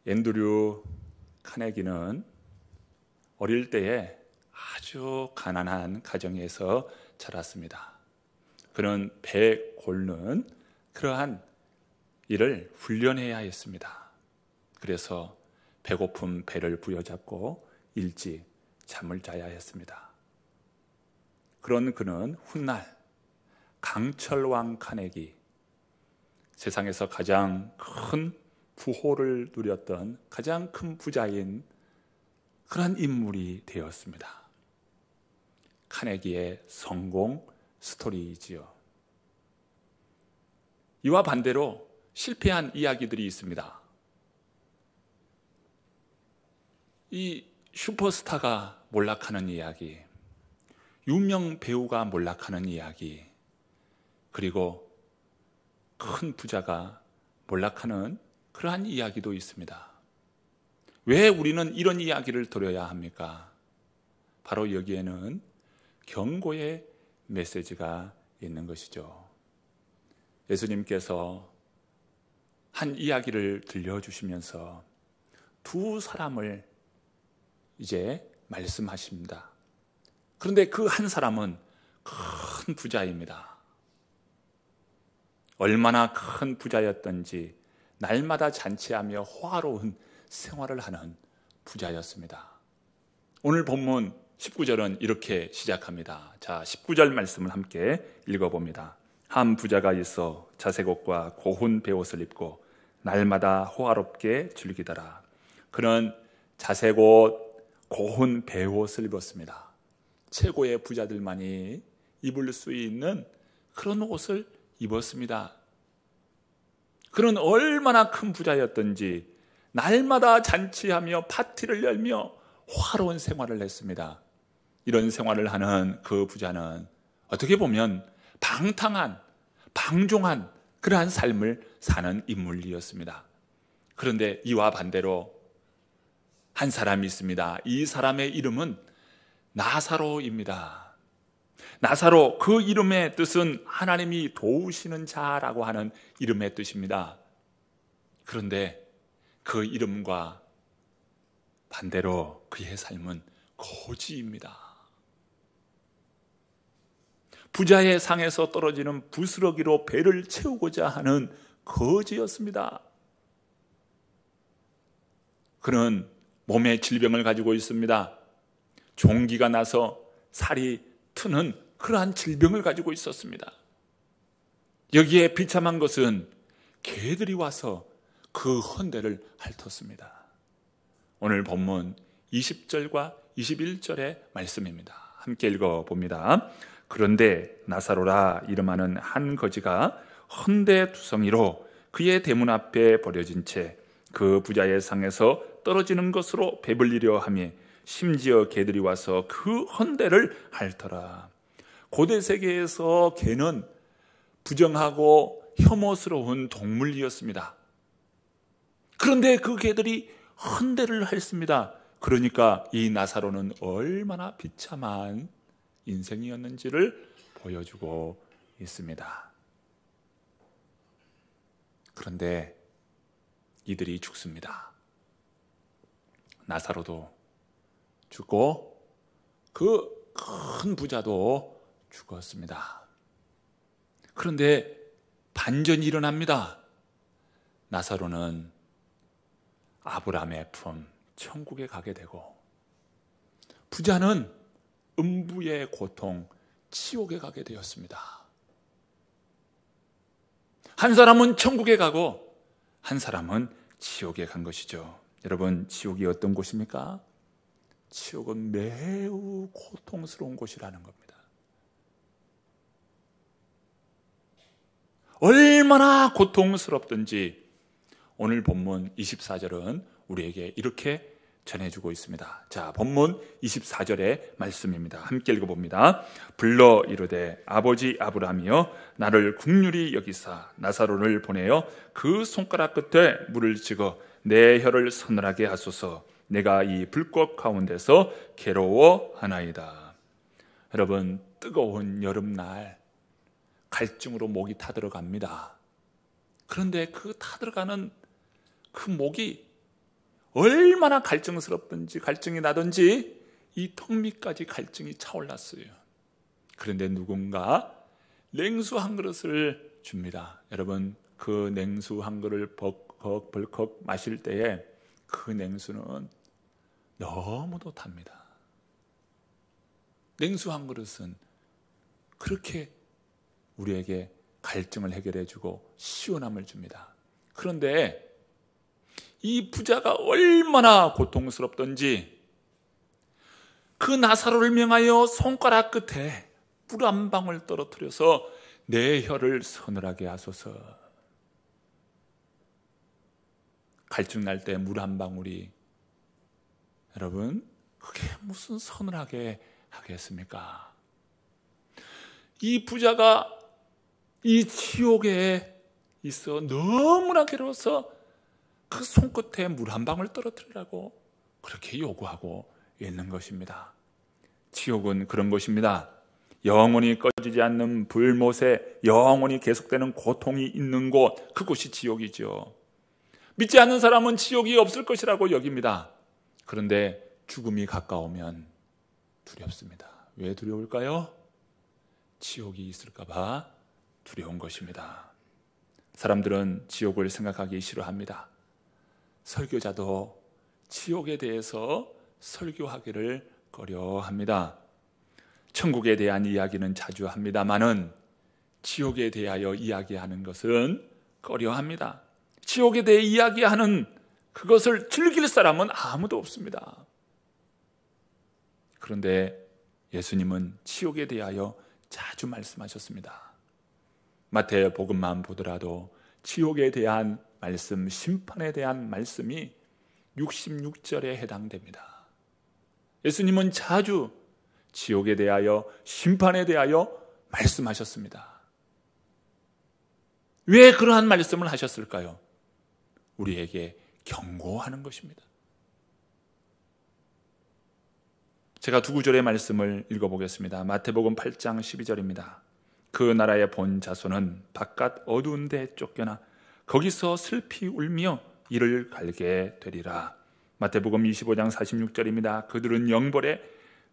앤드류 카네기는 어릴 때에 아주 가난한 가정에서 자랐습니다. 그는 배 곪는 그러한 일을 훈련해야 했습니다. 그래서 배고픈 배를 부여잡고 일찍 잠을 자야 했습니다. 그런 그는 훗날 강철왕 카네기, 세상에서 가장 큰 부호를 누렸던 가장 큰 부자인 그런 인물이 되었습니다. 카네기의 성공 스토리이지요. 이와 반대로 실패한 이야기들이 있습니다. 이 슈퍼스타가 몰락하는 이야기, 유명 배우가 몰락하는 이야기, 그리고 큰 부자가 몰락하는 그러한 이야기도 있습니다. 왜 우리는 이런 이야기를 들어야 합니까? 바로 여기에는 경고의 메시지가 있는 것이죠. 예수님께서 한 이야기를 들려주시면서 두 사람을 이제 말씀하십니다. 그런데 그 한 사람은 큰 부자입니다. 얼마나 큰 부자였던지 날마다 잔치하며 호화로운 생활을 하는 부자였습니다. 오늘 본문 19절은 이렇게 시작합니다. 자, 19절 말씀을 함께 읽어봅니다. 한 부자가 있어 자색 옷과 고운 베옷을 입고 날마다 호화롭게 즐기더라. 그는 자색 옷, 고운 베옷을 입었습니다. 최고의 부자들만이 입을 수 있는 그런 옷을 입었습니다. 그는 얼마나 큰 부자였던지 날마다 잔치하며 파티를 열며 화로운 생활을 했습니다. 이런 생활을 하는 그 부자는 어떻게 보면 방탕한, 방종한 그러한 삶을 사는 인물이었습니다. 그런데 이와 반대로 한 사람이 있습니다. 이 사람의 이름은 나사로입니다. 나사로, 그 이름의 뜻은 하나님이 도우시는 자라고 하는 이름의 뜻입니다. 그런데 그 이름과 반대로 그의 삶은 거지입니다. 부자의 상에서 떨어지는 부스러기로 배를 채우고자 하는 거지였습니다. 그는 몸에 질병을 가지고 있습니다. 종기가 나서 살이 트는 그러한 질병을 가지고 있었습니다. 여기에 비참한 것은 개들이 와서 그 헌대를 핥았습니다. 오늘 본문 20절과 21절의 말씀입니다. 함께 읽어봅니다. 그런데 나사로라 이름하는 한 거지가 헌대 두성이로 그의 대문 앞에 버려진 채 그 부자의 상에서 떨어지는 것으로 배불리려 하며 심지어 개들이 와서 그 헌대를 핥더라. 고대 세계에서 개는 부정하고 혐오스러운 동물이었습니다. 그런데 그 개들이 헌대를 핥습니다. 그러니까 이 나사로는 얼마나 비참한 인생이었는지를 보여주고 있습니다. 그런데 이들이 죽습니다. 나사로도 죽고 그 큰 부자도 죽었습니다. 그런데 반전이 일어납니다. 나사로는 아브라함의 품 천국에 가게 되고 부자는 음부의 고통 지옥에 가게 되었습니다. 한 사람은 천국에 가고 한 사람은 지옥에 간 것이죠. 여러분, 지옥이 어떤 곳입니까? 지옥은 매우 고통스러운 곳이라는 겁니다. 얼마나 고통스럽든지 오늘 본문 24절은 우리에게 이렇게 전해주고 있습니다. 자, 본문 24절의 말씀입니다. 함께 읽어봅니다. 불러 이르되 아버지 아브라함이여 나를 긍휼히 여기사 나사로를 보내어 그 손가락 끝에 물을 찍어 내 혀를 서늘하게 하소서. 내가 이 불꽃 가운데서 괴로워하나이다. 여러분, 뜨거운 여름날 갈증으로 목이 타들어갑니다. 그런데 그 타들어가는 그 목이 얼마나 갈증스럽든지 갈증이 나든지 이 턱 밑까지 갈증이 차올랐어요. 그런데 누군가 냉수 한 그릇을 줍니다. 여러분, 그 냉수 한 그릇을 벌컥 마실 때에 그 냉수는 너무도 답니다. 냉수 한 그릇은 그렇게 우리에게 갈증을 해결해주고 시원함을 줍니다. 그런데 이 부자가 얼마나 고통스럽던지 그 나사로를 명하여 손가락 끝에 물 한 방울 떨어뜨려서 내 혀를 서늘하게 하소서. 갈증 날 때 물 한 방울이 여러분 그게 무슨 서늘하게 하겠습니까? 이 부자가 이 지옥에 있어 너무나 괴로워서 그 손끝에 물 한 방울 떨어뜨리라고 그렇게 요구하고 있는 것입니다. 지옥은 그런 것입니다. 영원히 꺼지지 않는 불못에 영원히 계속되는 고통이 있는 곳, 그곳이 지옥이죠. 믿지 않는 사람은 지옥이 없을 것이라고 여깁니다. 그런데 죽음이 가까우면 두렵습니다. 왜 두려울까요? 지옥이 있을까 봐 두려운 것입니다. 사람들은 지옥을 생각하기 싫어합니다. 설교자도 지옥에 대해서 설교하기를 꺼려합니다. 천국에 대한 이야기는 자주 합니다마는 지옥에 대하여 이야기하는 것은 꺼려합니다. 지옥에 대해 이야기하는 그것을 즐길 사람은 아무도 없습니다. 그런데 예수님은 지옥에 대하여 자주 말씀하셨습니다. 마태복음만 보더라도 지옥에 대한 말씀, 심판에 대한 말씀이 66절에 해당됩니다. 예수님은 자주 지옥에 대하여, 심판에 대하여 말씀하셨습니다. 왜 그러한 말씀을 하셨을까요? 우리에게 경고하는 것입니다. 제가 두 구절의 말씀을 읽어보겠습니다. 마태복음 8장 12절입니다. 그 나라의 본 자손은 바깥 어두운 데 쫓겨나 거기서 슬피 울며 이를 갈게 되리라. 마태복음 25장 46절입니다. 그들은 영벌에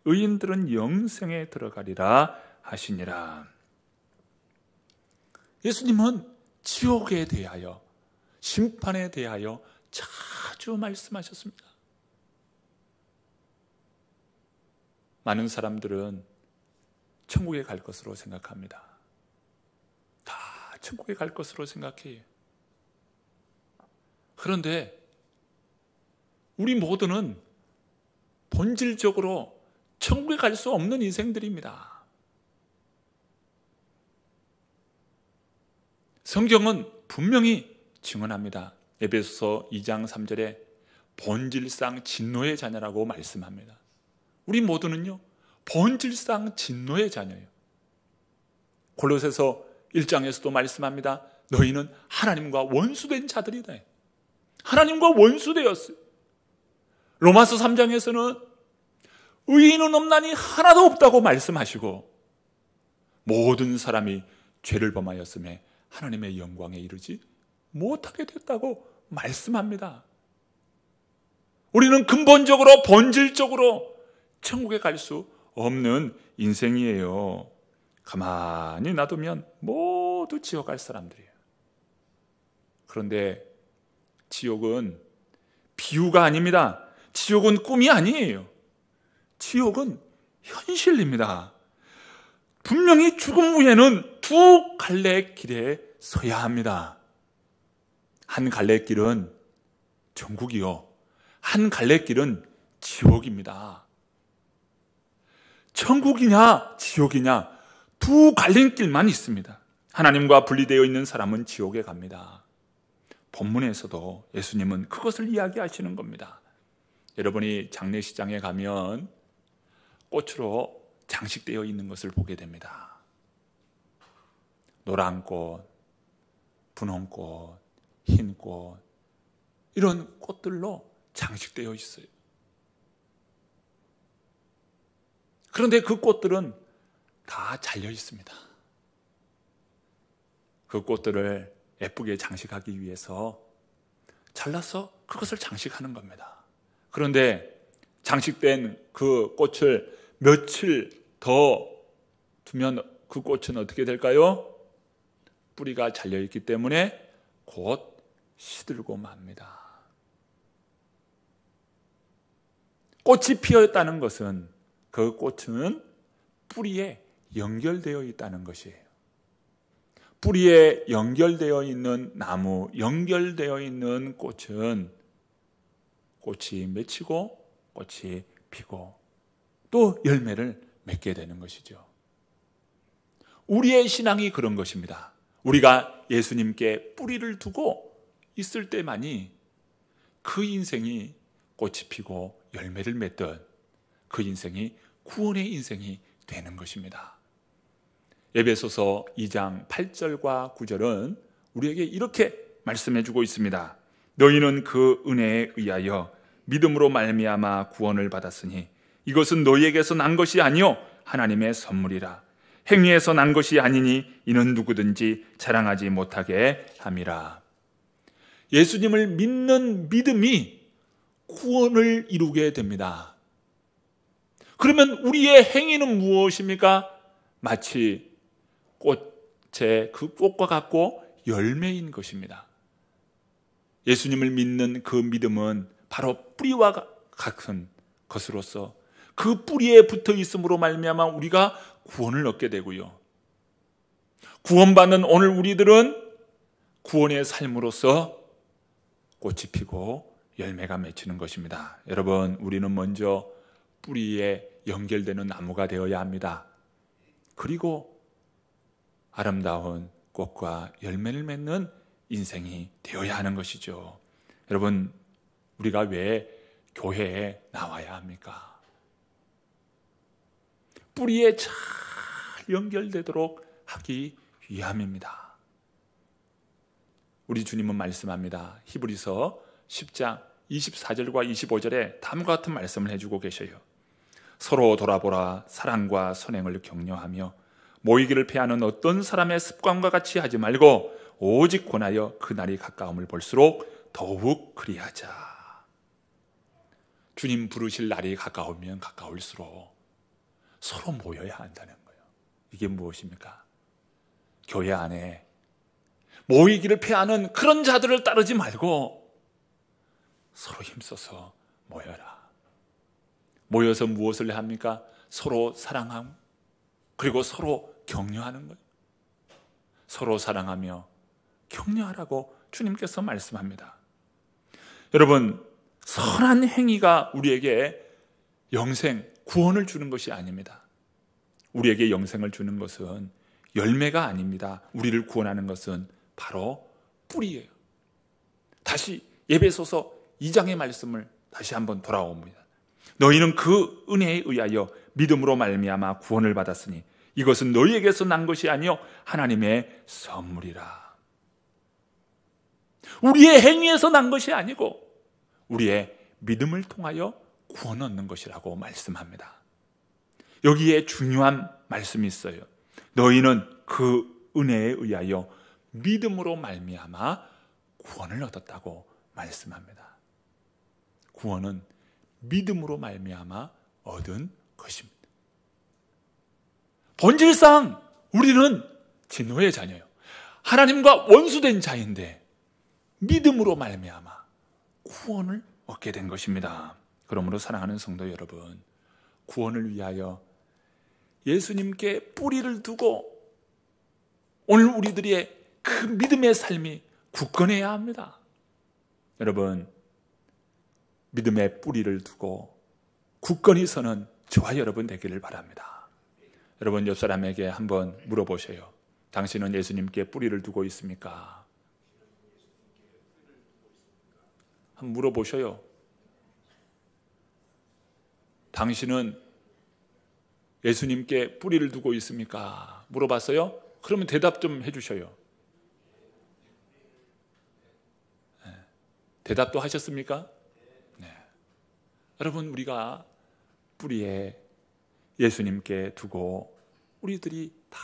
의인들은 영생에 들어가리라 하시니라. 예수님은 지옥에 대하여, 심판에 대하여 자주 말씀하셨습니다. 많은 사람들은 천국에 갈 것으로 생각합니다. 다 천국에 갈 것으로 생각해요. 그런데 우리 모두는 본질적으로 천국에 갈 수 없는 인생들입니다. 성경은 분명히 증언합니다. 에베소서 2장 3절에 본질상 진노의 자녀라고 말씀합니다. 우리 모두는요, 본질상 진노의 자녀예요. 골로새서 1장에서도 말씀합니다. 너희는 하나님과 원수된 자들이다. 하나님과 원수되었어요. 로마서 3장에서는 의인은 없나니 하나도 없다고 말씀하시고 모든 사람이 죄를 범하였음에 하나님의 영광에 이르지 못하게 됐다고 말씀합니다. 우리는 근본적으로 본질적으로 천국에 갈 수 없는 인생이에요. 가만히 놔두면 모두 지옥 갈 사람들이에요. 그런데 지옥은 비유가 아닙니다. 지옥은 꿈이 아니에요. 지옥은 현실입니다. 분명히 죽음 후에는 두 갈래 길에 서야 합니다. 한 갈래 길은 천국이요, 한 갈래 길은 지옥입니다. 천국이냐 지옥이냐 두 갈림길만 있습니다. 하나님과 분리되어 있는 사람은 지옥에 갑니다. 본문에서도 예수님은 그것을 이야기하시는 겁니다. 여러분이 장례식장에 가면 꽃으로 장식되어 있는 것을 보게 됩니다. 노란 꽃, 분홍 꽃, 흰 꽃, 이런 꽃들로 장식되어 있어요. 그런데 그 꽃들은 다 잘려 있습니다. 그 꽃들을 예쁘게 장식하기 위해서 잘라서 그것을 장식하는 겁니다. 그런데 장식된 그 꽃을 며칠 더 두면 그 꽃은 어떻게 될까요? 뿌리가 잘려있기 때문에 곧 시들고 맙니다. 꽃이 피었다는 것은 그 꽃은 뿌리에 연결되어 있다는 것이에요. 뿌리에 연결되어 있는 나무, 연결되어 있는 꽃은 꽃이 맺히고 꽃이 피고 또 열매를 맺게 되는 것이죠. 우리의 신앙이 그런 것입니다. 우리가 예수님께 뿌리를 두고 있을 때만이 그 인생이 꽃이 피고 열매를 맺던 그 인생이 구원의 인생이 되는 것입니다. 에베소서 2장 8절과 9절은 우리에게 이렇게 말씀해 주고 있습니다. 너희는 그 은혜에 의하여 믿음으로 말미암아 구원을 받았으니 이것은 너희에게서 난 것이 아니요 하나님의 선물이라. 행위에서 난 것이 아니니 이는 누구든지 자랑하지 못하게 함이라. 예수님을 믿는 믿음이 구원을 이루게 됩니다. 그러면 우리의 행위는 무엇입니까? 마치 꽃의 그 꽃과 같고 열매인 것입니다. 예수님을 믿는 그 믿음은 바로 뿌리와 같은 것으로서 그 뿌리에 붙어 있음으로 말미암아 우리가 구원을 얻게 되고요. 구원받는 오늘 우리들은 구원의 삶으로서 꽃이 피고 열매가 맺히는 것입니다. 여러분, 우리는 먼저 뿌리에 연결되는 나무가 되어야 합니다. 그리고 아름다운 꽃과 열매를 맺는 인생이 되어야 하는 것이죠. 여러분, 우리가 왜 교회에 나와야 합니까? 뿌리에 잘 연결되도록 하기 위함입니다. 우리 주님은 말씀합니다. 히브리서 10장 24절과 25절에 다음과 같은 말씀을 해주고 계셔요. 서로 돌아보라. 사랑과 선행을 격려하며 모이기를 패하는 어떤 사람의 습관과 같이 하지 말고 오직 권하여 그날이 가까움을 볼수록 더욱 그리하자. 주님 부르실 날이 가까우면 가까울수록 서로 모여야 한다는 거예요. 이게 무엇입니까? 교회 안에 모이기를 패하는 그런 자들을 따르지 말고 서로 힘써서 모여라. 모여서 무엇을 해야 합니까? 서로 사랑함, 그리고 서로 격려하는 거예요. 서로 사랑하며 격려하라고 주님께서 말씀합니다. 여러분, 선한 행위가 우리에게 영생, 구원을 주는 것이 아닙니다. 우리에게 영생을 주는 것은 열매가 아닙니다. 우리를 구원하는 것은 바로 뿌리예요. 다시 에베소서 2장의 말씀을 다시 한번 돌아옵니다. 너희는 그 은혜에 의하여 믿음으로 말미암아 구원을 받았으니 이것은 너희에게서 난 것이 아니요 하나님의 선물이라. 우리의 행위에서 난 것이 아니고 우리의 믿음을 통하여 구원 얻는 것이라고 말씀합니다. 여기에 중요한 말씀이 있어요. 너희는 그 은혜에 의하여 믿음으로 말미암아 구원을 얻었다고 말씀합니다. 구원은 믿음으로 말미암아 얻은 것입니다. 본질상 우리는 진노의 자녀예요. 하나님과 원수된 자인데 믿음으로 말미암아 구원을 얻게 된 것입니다. 그러므로 사랑하는 성도 여러분, 구원을 위하여 예수님께 뿌리를 두고 오늘 우리들의 그 믿음의 삶이 굳건해야 합니다. 여러분, 믿음의 뿌리를 두고 굳건히 서는 저와 여러분 되기를 바랍니다. 여러분, 옆 사람에게 한번 물어보세요. 당신은 예수님께 뿌리를 두고 있습니까? 한번 물어보셔요. 당신은 예수님께 뿌리를 두고 있습니까? 물어봤어요? 그러면 대답 좀 해주셔요. 네. 대답도 하셨습니까? 네. 여러분, 우리가 뿌리에 예수님께 두고 우리들이 다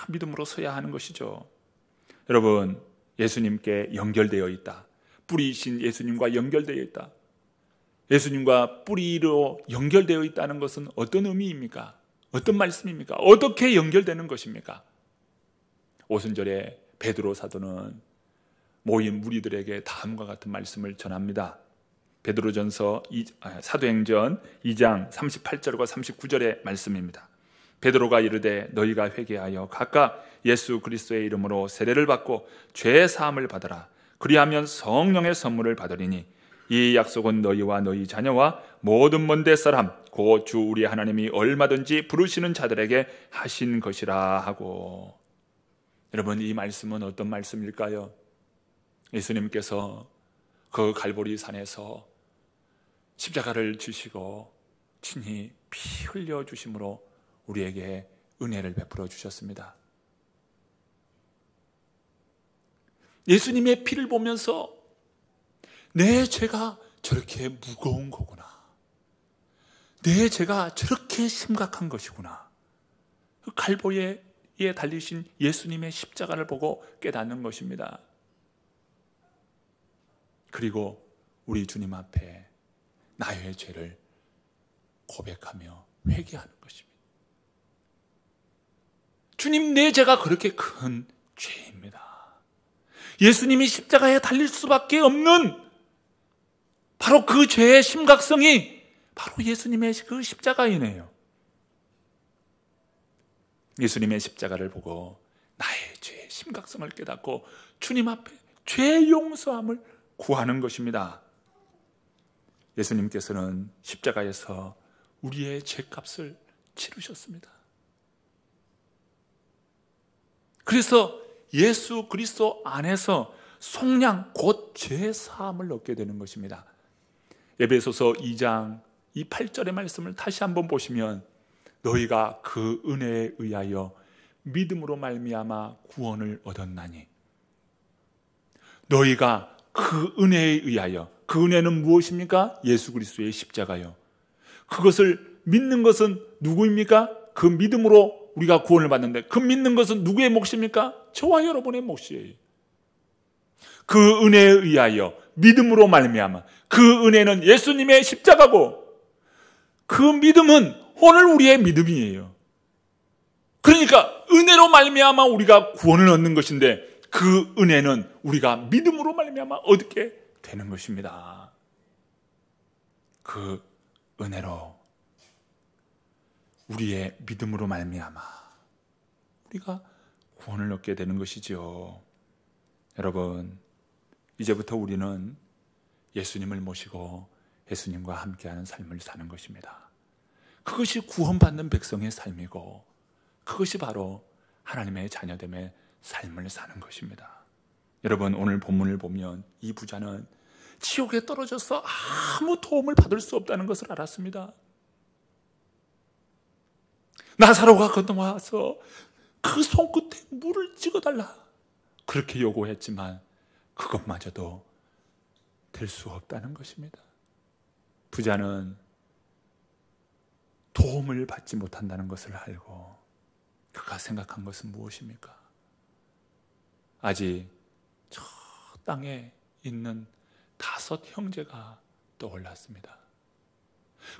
믿음으로 서야 하는 것이죠. 여러분, 예수님께 연결되어 있다. 뿌리이신 예수님과 연결되어 있다. 예수님과 뿌리로 연결되어 있다는 것은 어떤 의미입니까? 어떤 말씀입니까? 어떻게 연결되는 것입니까? 오순절에 베드로 사도는 모인 무리들에게 다음과 같은 말씀을 전합니다. 베드로전서 사도행전 2장 38절과 39절의 말씀입니다. 베드로가 이르되 너희가 회개하여 각각 예수 그리스도의 이름으로 세례를 받고 죄 사함을 받으라. 그리하면 성령의 선물을 받으리니 이 약속은 너희와 너희 자녀와 모든 먼데 사람 곧 주 우리 하나님이 얼마든지 부르시는 자들에게 하신 것이라 하고. 여러분, 이 말씀은 어떤 말씀일까요? 예수님께서 그 갈보리 산에서 십자가를 지시고 친히 피 흘려 주심으로 우리에게 은혜를 베풀어 주셨습니다. 예수님의 피를 보면서 내 죄가 저렇게 무거운 거구나, 내 죄가 저렇게 심각한 것이구나, 그 갈보리에 달리신 예수님의 십자가를 보고 깨닫는 것입니다. 그리고 우리 주님 앞에 나의 죄를 고백하며 회개하는 것입니다. 주님, 내 죄가 그렇게 큰 죄입니다. 예수님이 십자가에 달릴 수밖에 없는 바로 그 죄의 심각성이 바로 예수님의 그 십자가이네요. 예수님의 십자가를 보고 나의 죄의 심각성을 깨닫고 주님 앞에 죄 용서함을 구하는 것입니다. 예수님께서는 십자가에서 우리의 죄값을 치르셨습니다. 그래서 예수 그리스도 안에서 속량 곧 죄 사함을 얻게 되는 것입니다. 에베소서 2장 이 8절의 말씀을 다시 한번 보시면 너희가 그 은혜에 의하여 믿음으로 말미암아 구원을 얻었나니, 너희가 그 은혜에 의하여, 그 은혜는 무엇입니까? 예수 그리스도의 십자가요. 그것을 믿는 것은 누구입니까? 그 믿음으로 우리가 구원을 받는데 그 믿는 것은 누구의 몫입니까? 저와 여러분의 몫이에요. 그 은혜에 의하여 믿음으로 말미암아, 그 은혜는 예수님의 십자가고 그 믿음은 오늘 우리의 믿음이에요. 그러니까 은혜로 말미암아 우리가 구원을 얻는 것인데 그 은혜는 우리가 믿음으로 말미암아 얻게 되는 것입니다. 그 은혜로 우리의 믿음으로 말미암아 우리가 구원을 얻게 되는 것이죠. 여러분, 이제부터 우리는 예수님을 모시고 예수님과 함께하는 삶을 사는 것입니다. 그것이 구원받는 백성의 삶이고 그것이 바로 하나님의 자녀됨의 삶을 사는 것입니다. 여러분, 오늘 본문을 보면 이 부자는 지옥에 떨어져서 아무 도움을 받을 수 없다는 것을 알았습니다. 나사로가 건너와서 그 손끝에 물을 찍어달라 그렇게 요구했지만 그것마저도 될 수 없다는 것입니다. 부자는 도움을 받지 못한다는 것을 알고 그가 생각한 것은 무엇입니까? 아직 저 땅에 있는 5 형제가 떠올랐습니다.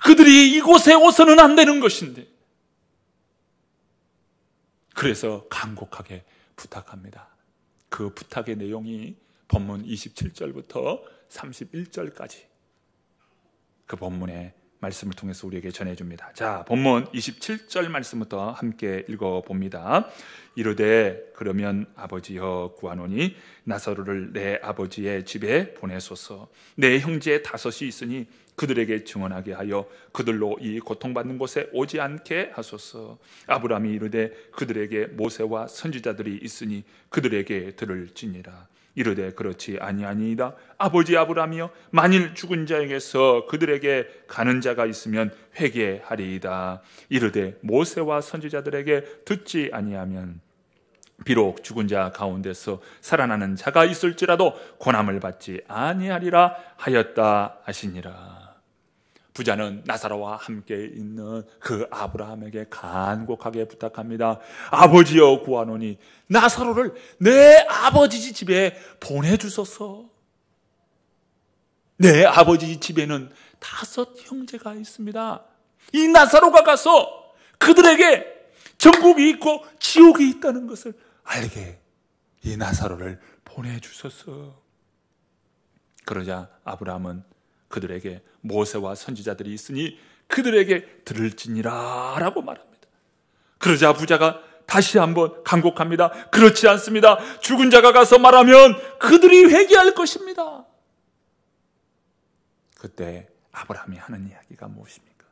그들이 이곳에 오서는 안 되는 것인데, 그래서 간곡하게 부탁합니다. 그 부탁의 내용이 본문 27절부터 31절까지 그 본문의 말씀을 통해서 우리에게 전해줍니다. 자, 본문 27절 말씀부터 함께 읽어봅니다. 이르되 그러면 아버지여 구하노니 나사로를 내 아버지의 집에 보내소서. 내 형제 5이 있으니 그들에게 증언하게 하여 그들로 이 고통받는 곳에 오지 않게 하소서. 아브라함이 이르되 그들에게 모세와 선지자들이 있으니 그들에게 들을지니라. 이르되 그렇지 아니하니이다. 아버지 아브라함이여, 만일 죽은 자에게서 그들에게 가는 자가 있으면 회개하리이다. 이르되 모세와 선지자들에게 듣지 아니하면 비록 죽은 자 가운데서 살아나는 자가 있을지라도 고난을 받지 아니하리라 하였다 하시니라. 부자는 나사로와 함께 있는 그 아브라함에게 간곡하게 부탁합니다. 아버지여 구하노니 나사로를 내 아버지 집에 보내주소서. 내 아버지 집에는 5 형제가 있습니다. 이 나사로가 가서 그들에게 천국이 있고 지옥이 있다는 것을 알게 이 나사로를 보내주소서. 그러자 아브라함은 그들에게 모세와 선지자들이 있으니 그들에게 들을지니라 라고 말합니다. 그러자 부자가 다시 한번 간곡합니다. 그렇지 않습니다. 죽은 자가 가서 말하면 그들이 회개할 것입니다. 그때 아브라함이 하는 이야기가 무엇입니까?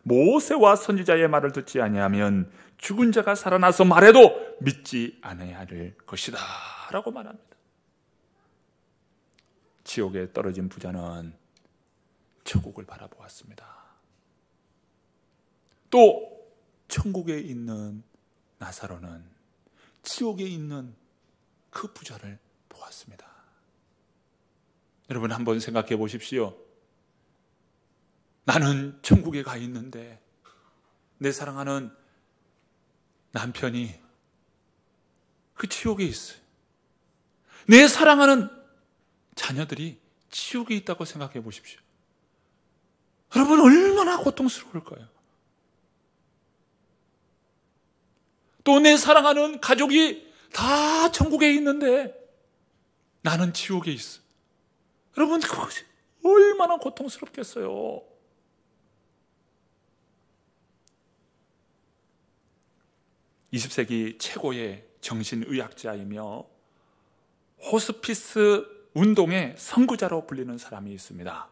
모세와 선지자의 말을 듣지 아니하면 죽은 자가 살아나서 말해도 믿지 않아야 할 것이다 라고 말합니다. 지옥에 떨어진 부자는 천국을 바라보았습니다. 또 천국에 있는 나사로는 지옥에 있는 그 부자를 보았습니다. 여러분 한번 생각해 보십시오. 나는 천국에 가 있는데 내 사랑하는 남편이 그 지옥에 있어요. 내 사랑하는 자녀들이 지옥에 있다고 생각해 보십시오. 여러분 얼마나 고통스러울까요? 또 내 사랑하는 가족이 다 천국에 있는데 나는 지옥에 있어. 여러분 그것이 얼마나 고통스럽겠어요. (20세기) 최고의 정신의학자이며 호스피스 운동의 선구자로 불리는 사람이 있습니다.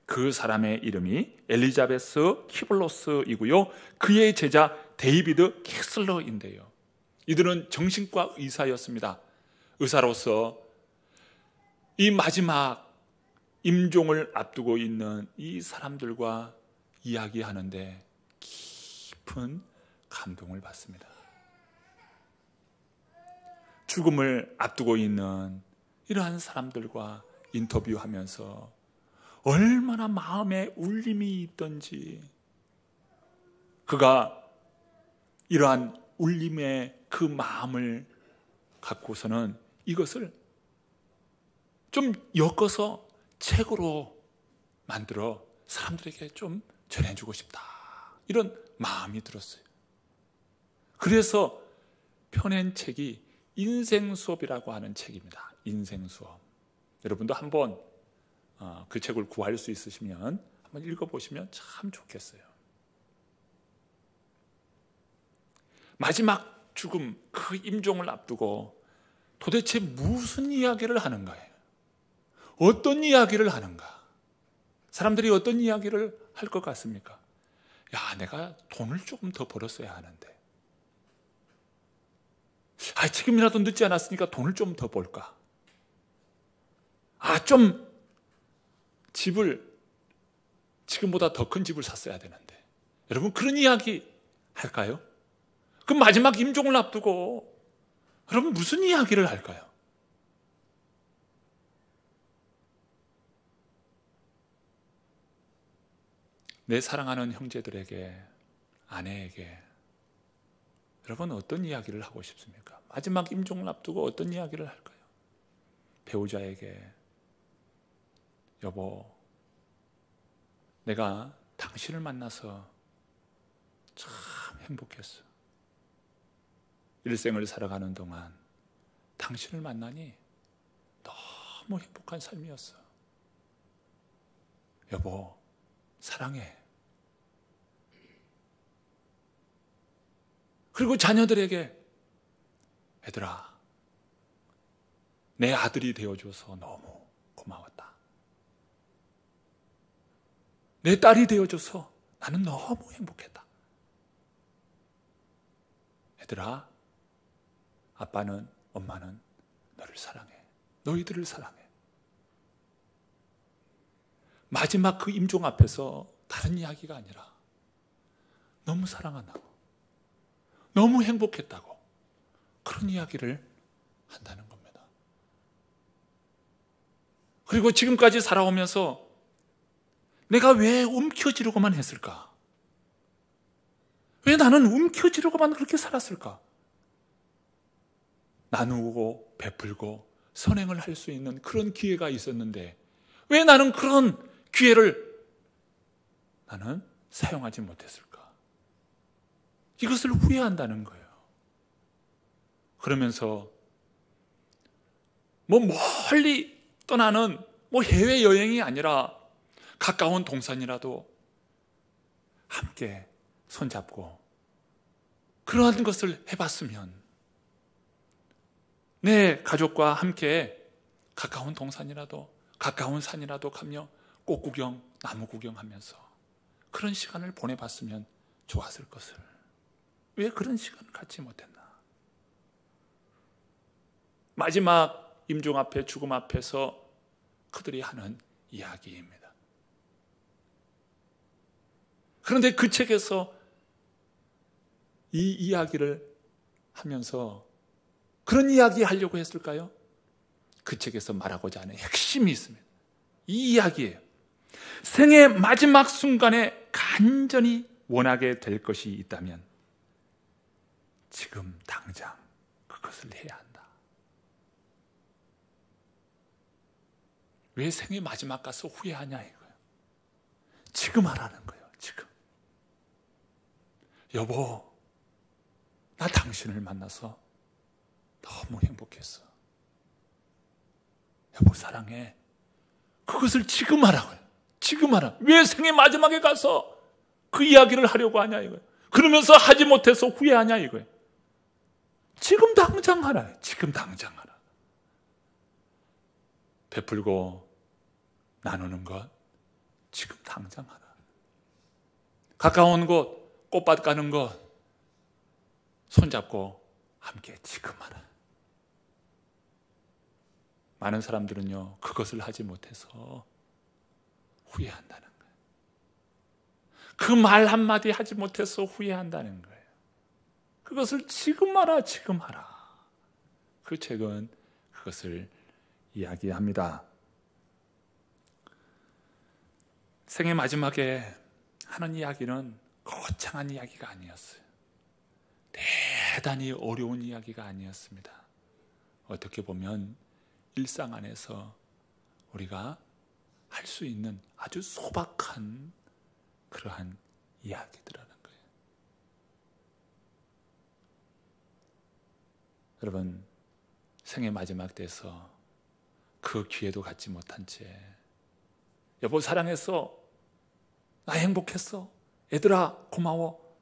그 사람의 이름이 엘리자베스 키블로스이고요. 그의 제자 데이비드 캐슬러인데요. 이들은 정신과 의사였습니다. 의사로서 이 마지막 임종을 앞두고 있는 이 사람들과 이야기하는데 깊은 감동을 받습니다. 죽음을 앞두고 있는 이러한 사람들과 인터뷰하면서 얼마나 마음에 울림이 있던지, 그가 이러한 울림의 그 마음을 갖고서는 이것을 좀 엮어서 책으로 만들어 사람들에게 좀 전해주고 싶다, 이런 마음이 들었어요. 그래서 펴낸 책이 인생수업이라고 하는 책입니다. 인생수업. 여러분도 한번 그 책을 구할 수 있으시면 한번 읽어보시면 참 좋겠어요. 마지막 죽음, 그 임종을 앞두고 도대체 무슨 이야기를 하는가요? 어떤 이야기를 하는가? 사람들이 어떤 이야기를 할 것 같습니까? 야, 내가 돈을 조금 더 벌었어야 하는데. 지금이라도 늦지 않았으니까 돈을 좀 더 벌까? 좀 집을 지금보다 더 큰 집을 샀어야 되는데. 여러분 그런 이야기 할까요? 그 마지막 임종을 앞두고 여러분 무슨 이야기를 할까요? 내 사랑하는 형제들에게, 아내에게 여러분 어떤 이야기를 하고 싶습니까? 마지막 임종을 앞두고 어떤 이야기를 할까요? 배우자에게, 여보, 내가 당신을 만나서 참 행복했어. 일생을 살아가는 동안 당신을 만나니 너무 행복한 삶이었어. 여보, 사랑해. 그리고 자녀들에게, 얘들아, 내 아들이 되어줘서 너무 고마웠다. 내 딸이 되어줘서 나는 너무 행복했다. 얘들아, 아빠는, 엄마는 너를 사랑해. 너희들을 사랑해. 마지막 그 임종 앞에서 다른 이야기가 아니라 너무 사랑한다고, 너무 행복했다고, 그런 이야기를 한다는 겁니다. 그리고 지금까지 살아오면서 내가 왜 움켜쥐려고만 했을까? 왜 나는 움켜쥐려고만 그렇게 살았을까? 나누고 베풀고 선행을 할 수 있는 그런 기회가 있었는데 왜 나는 그런 기회를 나는 사용하지 못했을까? 이것을 후회한다는 거예요. 그러면서 멀리 떠나는 해외여행이 아니라 가까운 동산이라도 함께 손잡고 그러한 것을 해봤으면, 내 가족과 함께 가까운 동산이라도 가까운 산이라도 가며 꽃 구경, 나무 구경하면서 그런 시간을 보내봤으면 좋았을 것을 왜 그런 시간을 갖지 못했나? 마지막 임종 앞에, 죽음 앞에서 그들이 하는 이야기입니다. 그런데 그 책에서 이 이야기를 하면서 그런 이야기 하려고 했을까요? 그 책에서 말하고자 하는 핵심이 있습니다. 이 이야기예요. 생의 마지막 순간에 간절히 원하게 될 것이 있다면 지금 당장 그것을 해야 한다. 왜 생의 마지막 가서 후회하냐 이거예요. 지금 하라는 거예요. 지금. 여보, 나 당신을 만나서 너무 행복했어. 여보 사랑해. 그것을 지금 하라고요. 지금 하라. 왜 생의 마지막에 가서 그 이야기를 하려고 하냐 이거예요. 그러면서 하지 못해서 후회하냐 이거예요. 지금 당장 하라. 지금 당장 하라. 베풀고 나누는 것 지금 당장 하라. 가까운 곳, 꽃밭 가는 것 손잡고 함께 지금 하라. 많은 사람들은요, 그것을 하지 못해서 후회한다는 거예요. 그 말 한마디 하지 못해서 후회한다는 거예요. 그것을 지금 하라, 지금 하라. 그 책은 그것을 이야기합니다. 생의 마지막에 하는 이야기는 거창한 이야기가 아니었어요. 대단히 어려운 이야기가 아니었습니다. 어떻게 보면 일상 안에서 우리가 할 수 있는 아주 소박한 그러한 이야기들이라는 거예요. 여러분, 생의 마지막 때에서 그 기회도 갖지 못한 채 여보 사랑했어, 나 행복했어, 얘들아 고마워.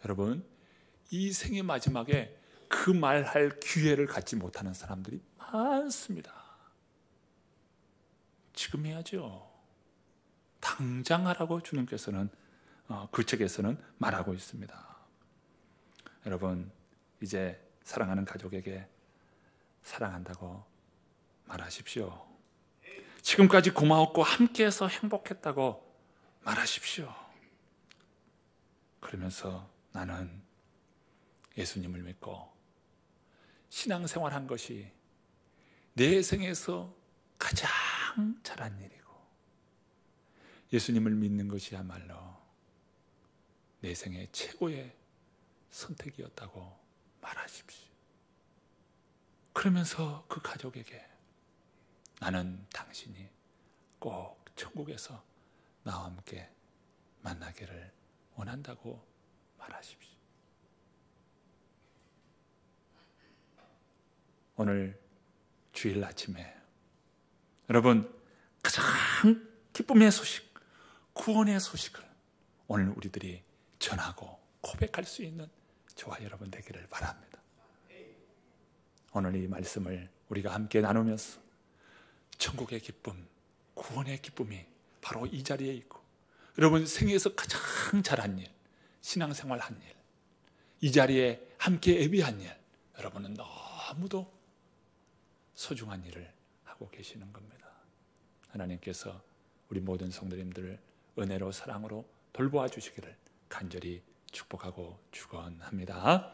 여러분, 이 생의 마지막에 그 말할 기회를 갖지 못하는 사람들이 많습니다. 지금 해야죠. 당장 하라고 주님께서는 그 책에서는 말하고 있습니다. 여러분, 이제 사랑하는 가족에게 사랑한다고 말하십시오. 지금까지 고마웠고 함께해서 행복했다고 말하십시오. 그러면서 나는 예수님을 믿고 신앙생활한 것이 내 생에서 가장 잘한 일이고 예수님을 믿는 것이야말로 내 생의 최고의 선택이었다고 말하십시오. 그러면서 그 가족에게 나는 당신이 꼭 천국에서 나와 함께 만나기를 원한다고 말하십시오. 오늘 주일 아침에 여러분, 가장 기쁨의 소식, 구원의 소식을 오늘 우리들이 전하고 고백할 수 있는 저와 여러분 되기를 바랍니다. 오늘 이 말씀을 우리가 함께 나누면서 천국의 기쁨, 구원의 기쁨이 바로 이 자리에 있고, 여러분 생애에서 가장 잘한 일, 신앙생활 한 일, 이 자리에 함께 예비한 일, 여러분은 너무도 소중한 일을 하고 계시는 겁니다. 하나님께서 우리 모든 성도님들을 은혜로 사랑으로 돌보아 주시기를 간절히 축복하고 축원합니다.